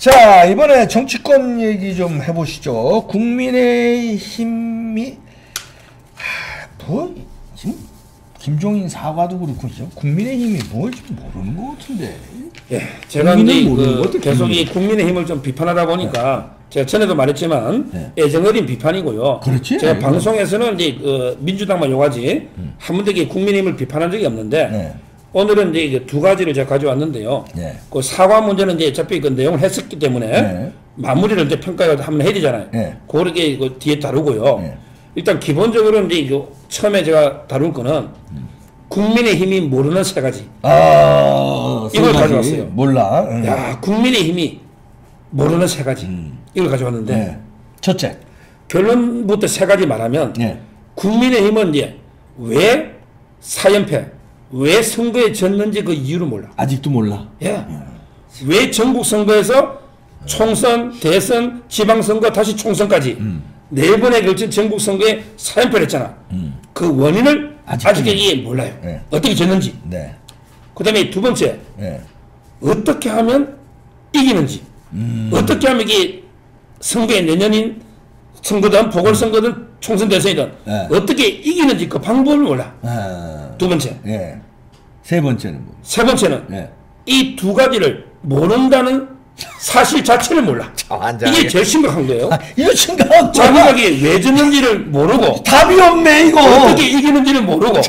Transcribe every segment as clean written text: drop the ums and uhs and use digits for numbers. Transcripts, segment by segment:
자, 이번에 정치권 얘기 좀 해보시죠. 국민의힘이 지금 김종인 사과도 그렇고 국민의힘이 뭘지 모르는 것 같은데. 예, 제가 이제 계속 이 국민의힘을 좀 비판하다 보니까 제가 전에도 말했지만 애정어린 비판이고요. 그렇지? 제가 방송에서는 이제 민주당만 요가지 한 번도 국민의힘을 비판한 적이 없는데 오늘은 이제 두 가지를 제가 가져왔는데요. 그 사과 문제는 이제 어차피 그 내용을 했었기 때문에 마무리를 이제 평가를 한번 해야 되잖아요. 그렇게 그 뒤에 다루고요. 일단 기본적으로 이제 처음에 제가 다룰 거는 국민의힘이 모르는 세 가지. 이걸 가져왔어요. 몰라. 야, 국민의힘이 모르는 세 가지. 이걸 가져왔는데. 첫째. 결론부터 세 가지 말하면 국민의힘은 이제 왜 4연패, 왜 선거에 졌는지 그 이유를 몰라. 아직도 몰라. 왜 전국 선거에서 총선, 대선, 지방선거, 다시 총선까지 네 번에 걸친 전국 선거에 4연패를 했잖아. 그 원인을 아직까지 몰라요. 어떻게 졌는지. 그 다음에 두 번째, 어떻게 하면 이기는지. 어떻게 하면 이게 선거에 내년인 선거든, 보궐선거든, 총선 대선이든 어떻게 이기는지 그 방법을 몰라. 두 번째. 세 번째는 뭐? 세 번째는 이 두 가지를 모른다는 사실 자체를 몰라. 이게 제일 심각한 거예요. 이거 심각한 자기가 왜 졌는지를 모르고 답이 없네 이거. 어떻게 이기는지를 모르고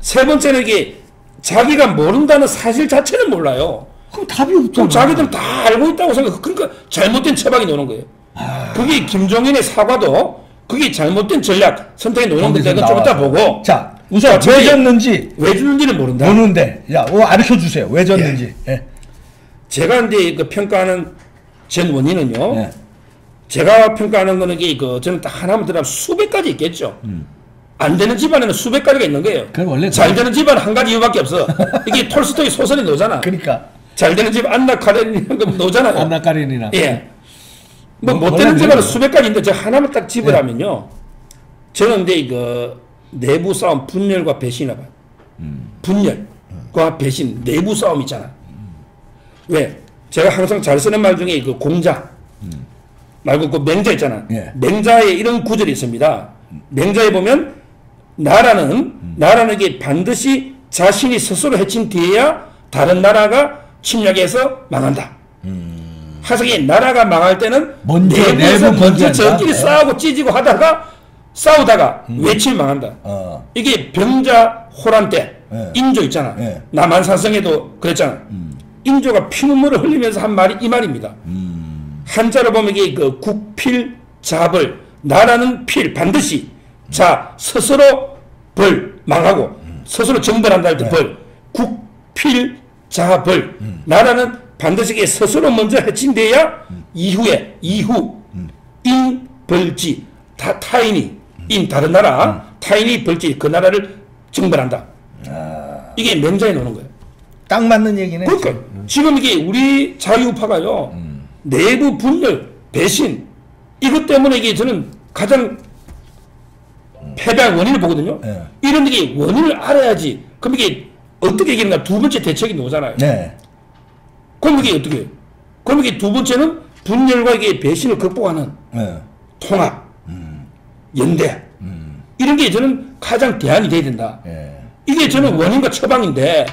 세 번째는 이게 자기가 모른다는 사실 자체를 몰라요. 그럼 답이 없잖아. 그럼 자기들 다 알고 있다고 생각. 그러니까 잘못된 처방이 나오는 거예요. 그게 김종인의 사과도 그게 잘못된 전략 선택이 나오는 건데 내가 좀 이따 보고. 자, 우선 왜 졌는지 왜 졌는지는 모른다. 모르는데 야, 알려 주세요. 왜 졌는지. 제가 이제 그 평가하는 전 원인은요. 제가 평가하는 거는 저는 딱 하나만 들어가면 수백 가지 있겠죠. 안 되는 집안에는 수백 가지가 있는 거예요. 원래 잘 되는 집안은 한 가지 이유밖에 없어. 이게 톨스토이 소설에 나오잖아. 그러니까 잘 되는 집 안나 카레닌이라는 거 나오잖아요. 안나 카레닌이나. 못 되는 집안은 수백 가지인데 제가 하나만 딱 집으라면요. 저는 이제 내부 싸움, 분열과 배신이라 봐요. 분열과 배신, 내부 싸움 있잖아. 왜? 제가 항상 잘 쓰는 말 중에 그 공자 말고 그 맹자 있잖아. 맹자에 이런 구절이 있습니다. 맹자에 보면 나라는 이게 반드시 자신이 스스로 해친 뒤에야 다른 나라가 침략해서 망한다. 하석이 나라가 망할 때는 내부에서 먼저 저끼리 싸우고 찢고 싸우다가 외치면 망한다. 이게 병자 호란 때 인조 있잖아. 남한산성에도 그랬잖아. 인조가 피눈물을 흘리면서 한 말이 이 말입니다. 한자로 보면 이게 국필자벌, 나라는 필 반드시 스스로 벌 망하고 스스로 정벌한다 할 때 벌, 국필자벌, 나라는 반드시 이게 스스로 먼저 해친돼야 이후 인벌지 타인이 다른 나라 타인이 벌지 그 나라를 정벌한다. 이게 맹자에 나오는 거예요. 딱 맞는 얘기네. 그러니까 지금 이게 우리 자유파가요 내부 분열, 배신 이것 때문에 이게 저는 가장 패배한 원인을 보거든요. 이런 게 원인을 알아야지. 그럼 이게 어떻게 이기는가 두 번째 대책이 나오잖아요. 그럼 이게 어떻게 해요? 그럼 이게 두 번째는 분열과 이게 배신을 극복하는 통합, 연대 이런 게 저는 가장 대안이 돼야 된다. 이게 저는 원인과 처방인데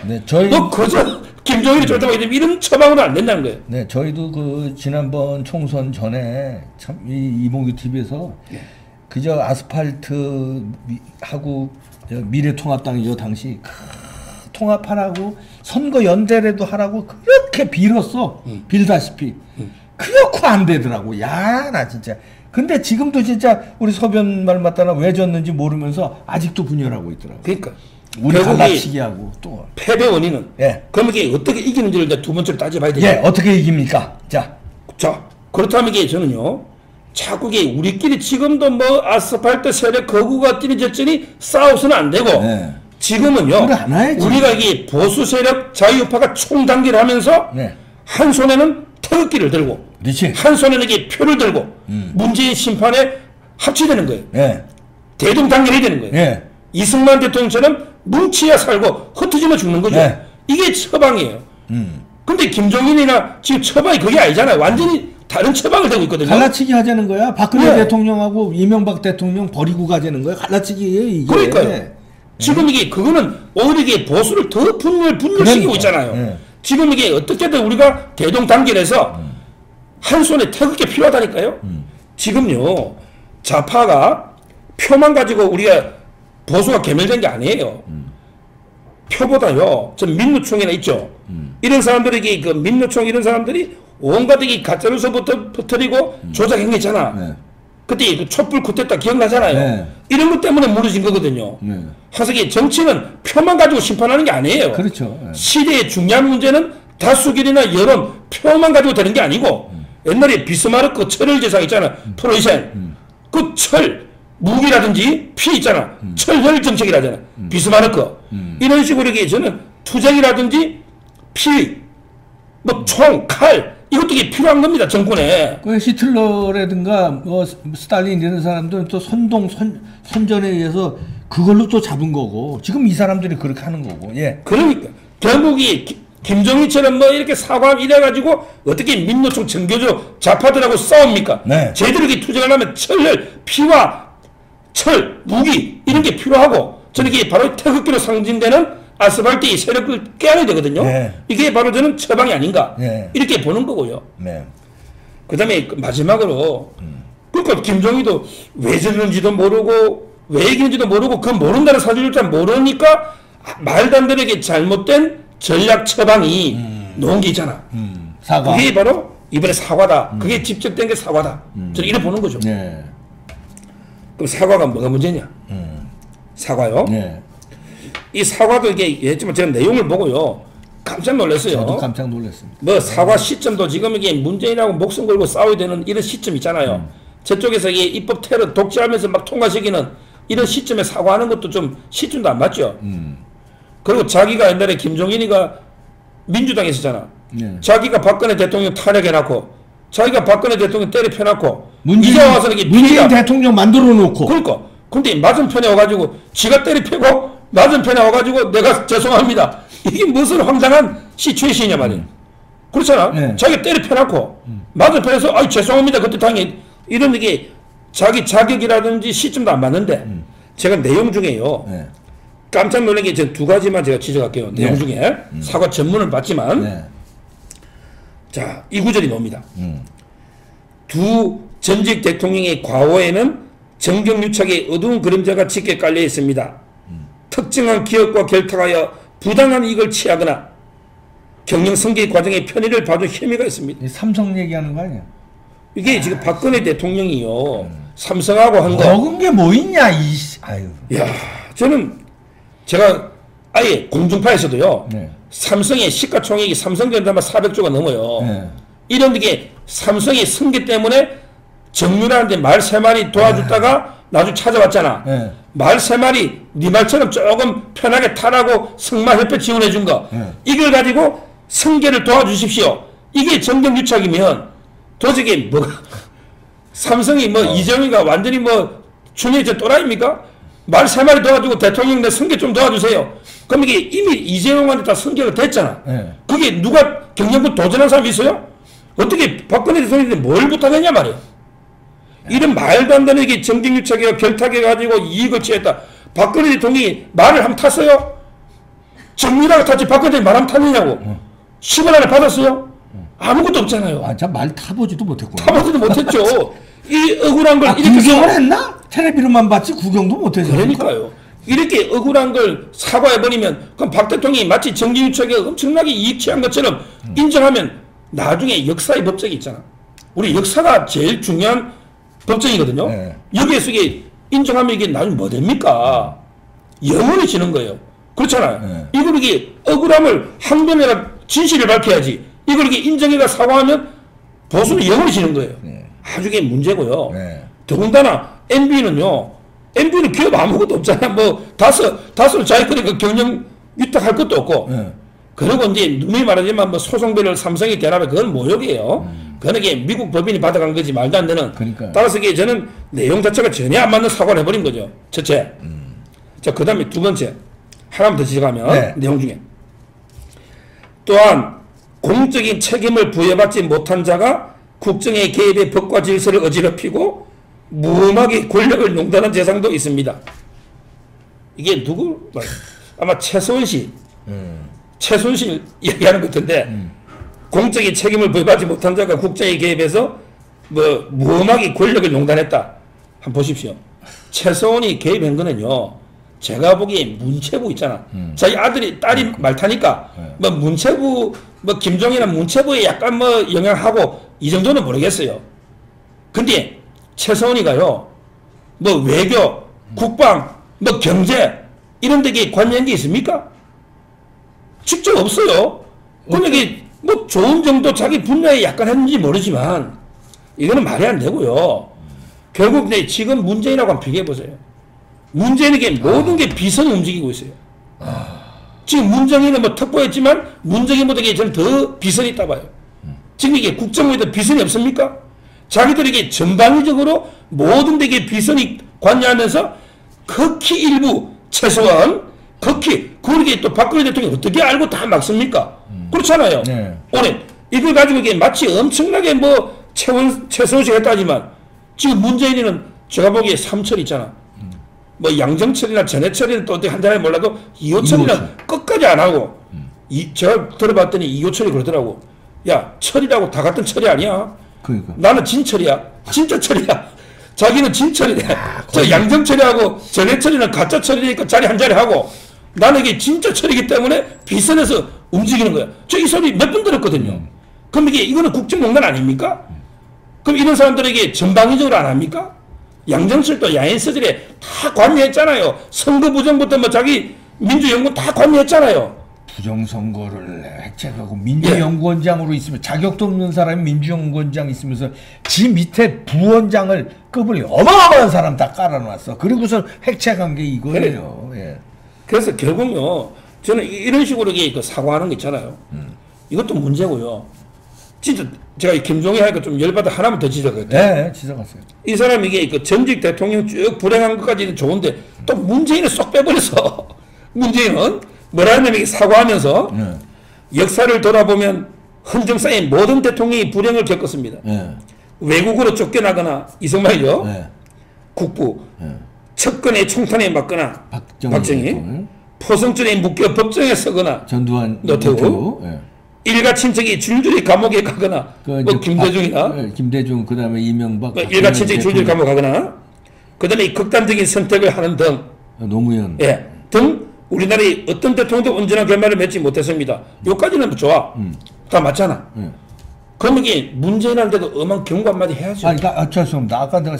그저 김종인이 좋다고 이런 처방으로 안 된다는 거예요. 저희도 지난번 총선 전에 참 이봉규 TV에서 그저 아스팔트 하고 미래통합당이죠 당시 통합하라고 선거 연대라도 하라고 그렇게 빌었어. 빌다시피 그렇고 안 되더라고. 야, 나 진짜. 근데 지금도 진짜 우리 서변 말 맞다나 왜 졌는지 모르면서 아직도 분열하고 있더라고. 그러니까 우리 갈라치기 하고 또 패배 원인은 그럼 이게 어떻게 이기는지를 이제 두 번째로 따져봐야 되죠. 어떻게 이깁니까? 자 그렇다면 이게 저는요 자꾸 이게 우리끼리 지금도 아스팔트 세력 거구가 뛰어졌더니 싸워서는 안 되고 지금은요 우리가 이게 보수 세력 자유파가 총단기를 하면서 한 손에는 태극기를 들고 한 손에는 이게 표를 들고 문재인 심판에 합치되는 거예요. 대동단결해야 되는 거예요. 이승만 대통령처럼 뭉치야 살고 흩어지면 죽는 거죠. 이게 처방이에요. 근데 김종인이나 지금 처방이 그게 아니잖아요. 완전히 다른 처방을 대고 있거든요. 갈라치기 하자는 거야. 박근혜 네. 대통령하고 이명박 대통령 버리고 가자는 거야. 갈라치기예요 이게. 그러니까요. 지금 이게 그거는 오히려 이게 보수를 더 분열시키고 있잖아요. 네. 지금 이게 어떻게든 우리가 대동단결해서 한 손에 태극기 필요하다니까요. 지금요 좌파가 표만 가지고 우리가 보수가 개멸된 게 아니에요. 표보다요 전 민노총이나 있죠. 이런 사람들에게 그 민노총 이런 사람들이 온갖 이 가짜뉴스부터 퍼뜨리고 조작행했잖아. 네. 그때 그 촛불 쿠데타 기억나잖아요. 네. 이런 것 때문에 무너진 거거든요. 네. 항상 정치는 표만 가지고 심판하는 게 아니에요. 그렇죠. 네. 시대의 중요한 문제는 다수결이나 여론, 표만 가지고 되는 게 아니고 옛날에 비스마르크 철을 제상 있잖아. 프로이센. 그 철, 무기라든지 피 있잖아. 철혈 정책이라잖아. 비스마르크. 이런 식으로 이게 저는 투쟁이라든지 피, 뭐 총, 칼 이것도 이게 필요한 겁니다. 정권에. 그 히틀러라든가 뭐 스탈린 이런 사람들은 또 선전에 의해서 그걸로 또 잡은 거고 지금 이 사람들이 그렇게 하는 거고. 예. 그러니까 결국이 김정희처럼 뭐 이렇게 사과함 이래가지고 어떻게 민노총 정교조 좌파들하고 싸웁니까? 네. 제대로 이렇게 투쟁을 하면 철혈, 피와 철, 무기 이런 게 필요하고 저는 이게 바로 태극기로 상징되는 아스팔트의 세력을 깨야 되거든요. 네. 이게 바로 저는 처방이 아닌가 네. 이렇게 보는 거고요. 네. 그 다음에 마지막으로 그러니까 김정희도 왜 저러는지도 모르고 왜 이기는지도 모르고 그 모른다는 사실을 잘 모르니까 말도 안 되게 잘못된 전략 처방이 놓은 게 있잖아. 사과. 그게 바로 이번에 사과다. 그게 직접된 게 사과다. 저는 이래 보는 거죠. 네. 그럼 사과가 뭐가 문제냐? 사과요. 네. 이 사과도 이게 했지만 제가 내용을 보고요 깜짝 놀랐어요. 저도 깜짝 놀랐습니다. 뭐 사과 시점도 지금 이게 문재인하고 목숨 걸고 싸워야 되는 이런 시점 있잖아요. 저쪽에서 이게 입법 테러 독재하면서 막 통과시키는 이런 시점에 사과하는 것도 좀 시점도 안 맞죠. 그리고 자기가 옛날에 김종인이가 민주당에 있었잖아. 네. 자기가 박근혜 대통령 탄핵해놨고 자기가 박근혜 대통령 때려 펴놨고 문재인, 이제 와서 이게 문재인 대통령 만들어 놓고. 그러니까 근데 맞은편에 와가지고 지가 때려 펴고 맞은편에 와가지고 내가 죄송합니다. 이게 무슨 황당한 시츄에이션이냐 말이에요. 그렇잖아. 네. 자기가 때려 펴놓고 맞은편에서 아이 죄송합니다. 그때 당연히 이런 게 자기 자격이라든지 시점도 안 맞는데 제가 내용 중에요. 네. 깜짝 놀란 게 두 가지만 제가 지적할게요. 내용 네. 중에 사과 전문을 받지만 네. 자, 이 구절이 나옵니다. 두 전직 대통령의 과거에는 정경유착의 어두운 그림자가 짙게 깔려 있습니다. 특정한 기업과 결탁하여 부당한 이익을 취하거나 경영 승계 과정의 편의를 봐준 혐의가 있습니다. 이 삼성 얘기하는 거 아니야? 이게 지금 박근혜 대통령이요 삼성하고 한 거. 먹은 게 뭐 있냐 이. 아유. 야, 저는 제가 아예 공중파에서도요. 네. 삼성의 시가총액이 삼성전자 400조가 넘어요. 네. 이런 게 삼성의 승계 때문에 정유라한테 말 3마리 도와줬다가 나중에 찾아왔잖아. 네. 말 3마리 네 말처럼 조금 편하게 타라고 승마협회 지원해 준 거. 네. 이걸 가지고 승계를 도와주십시오. 이게 정경유착이면 도저히 뭐가 삼성이 뭐 이정희가 완전히 뭐 준이 저 또라이입니까? 말 3마리 도와주고 대통령 내 승계 좀 도와주세요. 그럼 이게 이미 이재용한테 다 승계가 됐잖아. 네. 그게 누가 경영부 도전한 사람이 있어요? 어떻게 박근혜 대통령한테 뭘 부탁했냐 말이야. 이런 말도 안 되는 게 정경유착이가 결탁해가지고 이익을 취했다. 박근혜 대통령이 말을 한번 탔어요? 정유라가 탔지 박근혜 말 한번 탔느냐고. 10원 안에 받았어요? 아무것도 없잖아요. 아, 참 말 타보지도 못했구나. 타보지도 못했죠. 이 억울한 걸 이렇게 구경을 했나? 텔레비로만 봤지 구경도 못했어. 그러니까요. 이렇게 억울한 걸 사과해버리면 그럼 박 대통령이 마치 정경유착에 엄청나게 이익 취한 것처럼 인정하면 나중에 역사의 법칙이 있잖아. 우리 역사가 제일 중요한 법정이거든요. 네. 여기에서 이게 인정하면 이게 나중에 뭐 됩니까? 영원히 지는 거예요. 그렇잖아요. 네. 이걸 이게 억울함을 한 번이라 진실을 밝혀야지. 이걸 이게 인정해가 사과하면 보수는 영원히 지는 거예요. 네. 아주 이게 문제고요. 네. 더군다나 MB는요. MB는 기업 아무것도 없잖아. 뭐 다섯 자기들이 그 경영 위탁할 것도 없고. 네. 그리고 이제 누누이 말하지만 뭐 소송비를 삼성이 대납해 그건 모욕이에요. 그건 이게 미국 법인이 받아간 거지 말도 안 되는. 그러니까요. 따라서 이게 저는 내용 자체가 전혀 안 맞는 사과를 해버린 거죠. 첫째. 자, 그 다음에 두 번째. 하나만 더 지적하면 네. 내용 중에. 또한 공적인 책임을 부여받지 못한 자가 국정의 개입의 법과 질서를 어지럽히고 무음하게 권력을 농단한 재상도 있습니다. 이게 누구? 아마 최순실 얘기하는 것 같은데 공적인 책임을 부여받지 못한 자가 국정에 개입해서 뭐 무음하게 권력을 농단했다. 한번 보십시오. 최소원이 개입한 거는요. 제가 보기에 문체부 있잖아. 자기 딸이 말 타니까 뭐 문체부 뭐 김종인이나 문체부에 약간 뭐 영향하고 이 정도는 모르겠어요. 근데 최소원이가요. 뭐 외교, 국방, 뭐 경제 이런 데에 관여한 게 있습니까? 직접 없어요. 그러면 이게 뭐 좋은 정도 자기 분야에 약간 했는지 모르지만 이거는 말이 안 되고요. 결국 지금 문재인하고 한번 비교해보세요. 문재인에게 모든 게 비선이 움직이고 있어요. 지금 문재인은 뭐 특보했지만 문재인보다 저는 더 비선이 있다 봐요. 지금 이게 국정원에도 비선이 없습니까? 자기들에게 전방위적으로 모든 데에 비선이 관여하면서 극히 일부 최소한 극히 그러게 또 박근혜 대통령이 어떻게 알고 다 막습니까? 그렇잖아요. 네. 오늘 이걸 가지고 이게 마치 엄청나게 뭐 최순실 했다지만 지금 문재인은 제가 보기에 삼철 있잖아. 뭐 양정철이나 전해철이는 또 어떻게 한자를 몰라도 이호철이는 끝까지 안 하고 제가 들어봤더니 이호철이 그러더라고. 야 철이라고 다 같은 철이 아니야. 그러니까. 나는 진철이야. 진짜 철이야. 자기는 진철이래. 저 양정철이하고 전해철이는 가짜 철이니까 자리 한 자리 하고 나는 이게 진짜 철이기 때문에 비선에서 움직이는 거야. 저 이 소리 몇 번 들었거든요. 그럼 이거는 국정농단 아닙니까? 그럼 이런 사람들에게 전방위적으로 안 합니까? 양정철도 야인 서절에 다 관여했잖아요. 선거 부정부터 뭐 자기 민주연구원 다 관여했잖아요. 부정선거를 획책하고 민주연구원장으로 있으면 자격도 없는 사람이 민주연구원장 있으면서 지 밑에 부원장을 급을 어마어마한 사람 다 깔아놨어. 그리고서 획책한 게 이거예요. 예. 그래서 결국요. 저는 이런 식으로 사과하는 거 있잖아요. 이것도 문제고요. 진짜 제가 김종인 하니까 좀 열받아 하나만 더 지적할게요. 네, 지적하세요. 이 사람이 이게 전직 대통령 쭉 불행한 것까지는 좋은데 또 문재인을 쏙 빼버려서 문재인은 뭐라 하냐면 사과하면서 역사를 돌아보면 흔적 쌓인 모든 대통령이 불행을 겪었습니다. 외국으로 쫓겨나거나 이승만이죠. 국부 첩근의 총탄에 맞거나 박정희 포성전에 묶여 법정에 서거나 전두환 노태우 일가 친척이 줄줄이 감옥에 가거나 뭐 김대중이나 김대중 그다음에 이명박 일가 친척이 줄줄이 감옥에 가거나 그다음에 극단적인 선택을 하는 등 노무현 등 우리나라의 어떤 대통령도 온전한 결말을 맺지 못했습니다. 요까지는 좋아. 다 맞잖아. 그럼 이게 문재인한테도 엄한 경고 한마디 해야죠. 아니, 죄송합니다. 아까 내가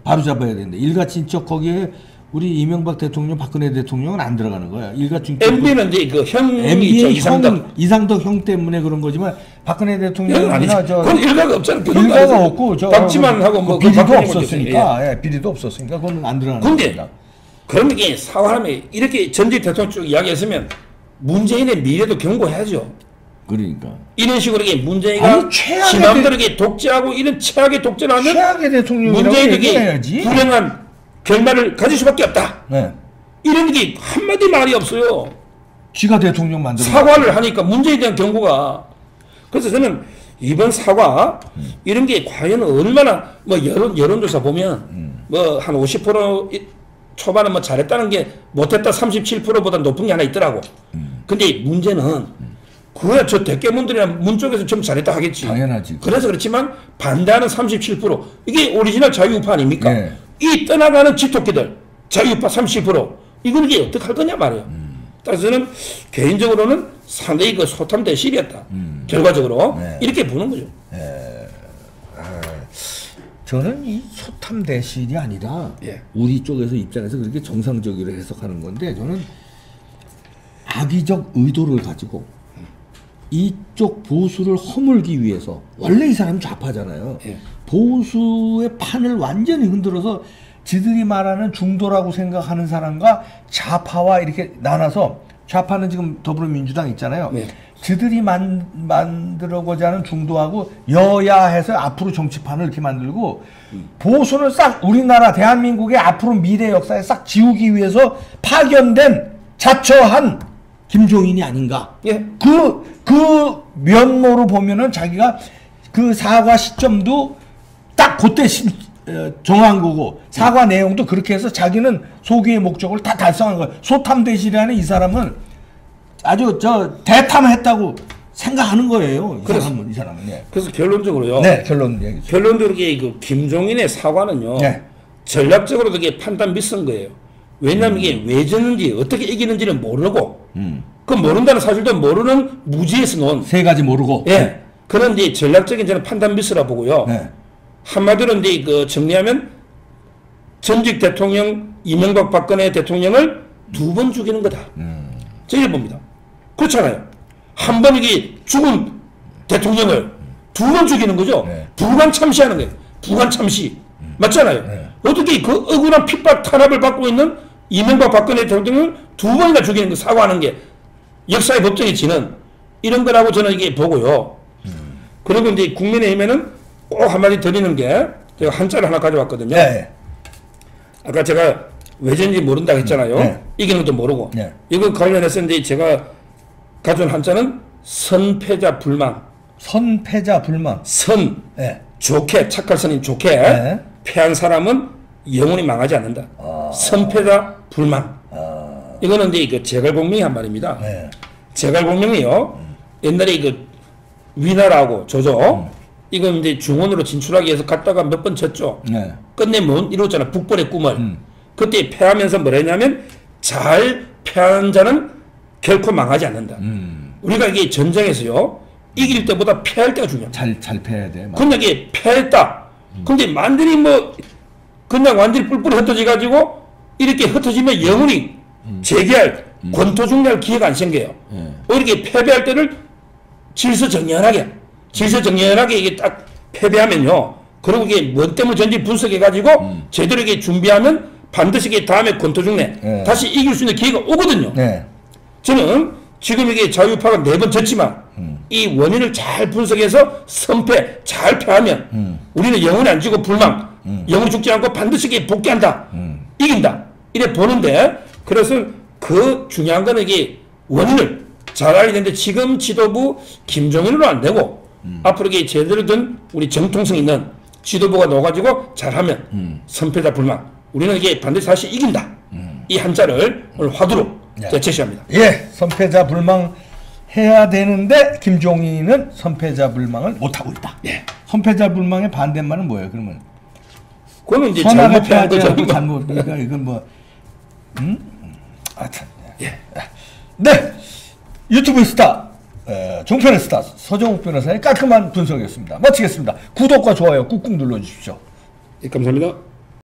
바로 잡아야 되는데 일가 친척 거기에 우리 이명박 대통령, 박근혜 대통령은 안 들어가는 거야. 일가 친척. MB는 이제 그 형이 MB의 이상덕 형 때문에 그런 거지만 박근혜 대통령이나 그건 일가가 없잖아. 일가가 없고 박지만하고 뭐 비리도 없었으니까 비리도 없었으니까 그건 안 들어가는 겁니다. 근데 그럼 이게 사과하면 이렇게 전직 대통령 쭉 이야기했으면 문재인의 미래도 경고해야죠. 그러니까 이런 식으로 이게 문재인이 지맘대로 독재하고 이런 최악의 독재를 하면 최악의 대통령이라고 문재인에게 불행한 결말을 가질 수밖에 없다. 이런 게 한마디 말이 없어요. 지가 대통령 만들어 사과를 하니까 문재인에 대한 경고가. 그래서 저는 이번 사과 이런 게 과연 얼마나 뭐 여론조사 보면 뭐 한 50% 초반에 뭐 잘했다는 게 못했다 37%보다 높은 게 하나 있더라고. 근데 문제는 그거야 저 대깨문들이나 문 쪽에서 좀 잘했다 하겠지. 당연하지. 그래서 그렇지만 반대하는 37% 이게 오리지널 자유우파 아닙니까? 이 떠나가는 집토끼들 자유우파 30% 이걸 이게 어떻게 할 거냐 말이에요. 따라서 저는 개인적으로는 상당히 그 소탐대실이었다. 결과적으로 이렇게 보는 거죠. 저는 이 소탐대실이 아니라 우리 쪽에서 입장에서 그렇게 정상적으로 해석하는 건데 저는 악의적 의도를 가지고 이쪽 보수를 허물기 위해서 원래 이 사람은 좌파잖아요. 보수의 판을 완전히 흔들어서 지들이 말하는 중도라고 생각하는 사람과 좌파와 이렇게 나눠서 좌파는 지금 더불어민주당 있잖아요. 지들이 만들어고자 하는 중도하고 여야해서 앞으로 정치판을 이렇게 만들고 보수는 싹 우리나라 대한민국의 앞으로 미래 역사에 싹 지우기 위해서 파견된 자처한 김종인이 아닌가. 예. 그 면모로 보면은 자기가 그 사과 시점도 딱 그때 정한 거고 사과 내용도 그렇게 해서 자기는 소기의 목적을 다 달성한 거예요. 소탐대실이라는 이 사람은 아주 대탐했다고 생각하는 거예요. 이 사람은. 예. 그래서 결론적으로요. 네, 결론 얘기. 결론적으로 그 김종인의 사과는요. 네. 전략적으로도 이게 판단 미스인 거예요. 왜냐하면 이게 왜 졌는지 어떻게 이기는지는 모르고 그 모른다는 사실도 모르는 무지에서 논 세 가지 모르고. 예. 그런 이제 전략적인 저는 판단 미스라 보고요. 네. 한마디로 이제 그 정리하면 전직 대통령 이명박 박근혜 대통령을 2번 죽이는 거다. 저희 봅니다. 그렇잖아요. 한 번 이게 죽은 대통령을 2번 죽이는 거죠. 네. 부관 참시하는 거예요. 부관 참시. 맞잖아요. 네. 어떻게 그 억울한 핍박 탄압을 받고 있는 이명박 박근혜 대통령을 2번이나 죽이는 거 사과하는 게 역사의 법정에 지는 이런 거라고 저는 이게 보고요. 그리고 이제 국민의힘에는 꼭 한마디 드리는 게 제가 한자를 하나 가져왔거든요. 네. 아까 제가 왜전지 모른다고 했잖아요. 네. 이기는 것도 모르고. 네. 이거 관련해서 이제 제가 가져온 한자는 선패자 불망. 선패자 불망. 선. 네. 좋게, 착할 선인 좋게. 네. 패한 사람은 영원히 망하지 않는다. 선패자 불망. 이거는 이제 그 제갈공명이 한 말입니다. 네. 제갈공명이요. 옛날에 그 위나라하고 조조. 이건 이제 중원으로 진출하기 위해서 갔다가 몇 번 졌죠. 네. 끝내 못 이뤘잖아. 북벌의 꿈을. 그때 패하면서 뭐라 했냐면 잘 패한 자는 결코 망하지 않는다. 우리가 이게 전쟁에서요. 이길 때보다 패할 때가 중요합니다. 잘 패야 돼. 그냥 이게 패했다. 근데 완전히 그냥 완전히 뿔뿔이 흩어져 가지고 이렇게 흩어지면 영원히 재개할 권토중리할 기회가 안 생겨요. 이렇게 패배할 때를 질서정연하게 이게 딱 패배하면요. 그리고 이게 뭐 때문에 전지 분석해 가지고 제대로 이게 준비하면 반드시 이게 다음에 권토중래 다시 이길 수 있는 기회가 오거든요. 네. 저는 지금 이게 자유파가 4번 졌지만 이 원인을 잘 분석해서 선패 잘 패하면 우리는 영원히 안 지고 불망 영원히 죽지 않고 반드시 이게 복귀한다. 이긴다. 이래 보는데 그래서 그 중요한 거는 이게 원인을 잘 알아야 되는데 지금 지도부 김종인으로 안 되고 앞으로 이게 제대로 된 우리 정통성 있는 지도부가 넣어가지고 잘하면 선패자 불망 우리는 이게 반드시 다시 이긴다. 이 한자를 오늘 화두로 제가 제시합니다. 예, 선패자 불망 해야 되는데 김종인은 선패자 불망을 못 하고 있다. 예. 선패자 불망의 반대말은 뭐예요? 그러면 그거는 이제 선악을 잘못한 패하지 거죠. 않고 잘못. 그러니까 이건 뭐 참. 예. 네, 유튜브 스타 종편의 스타 서정욱 변호사의 깔끔한 분석이었습니다. 마치겠습니다. 구독과 좋아요 꾹꾹 눌러주십시오. 예, 감사합니다.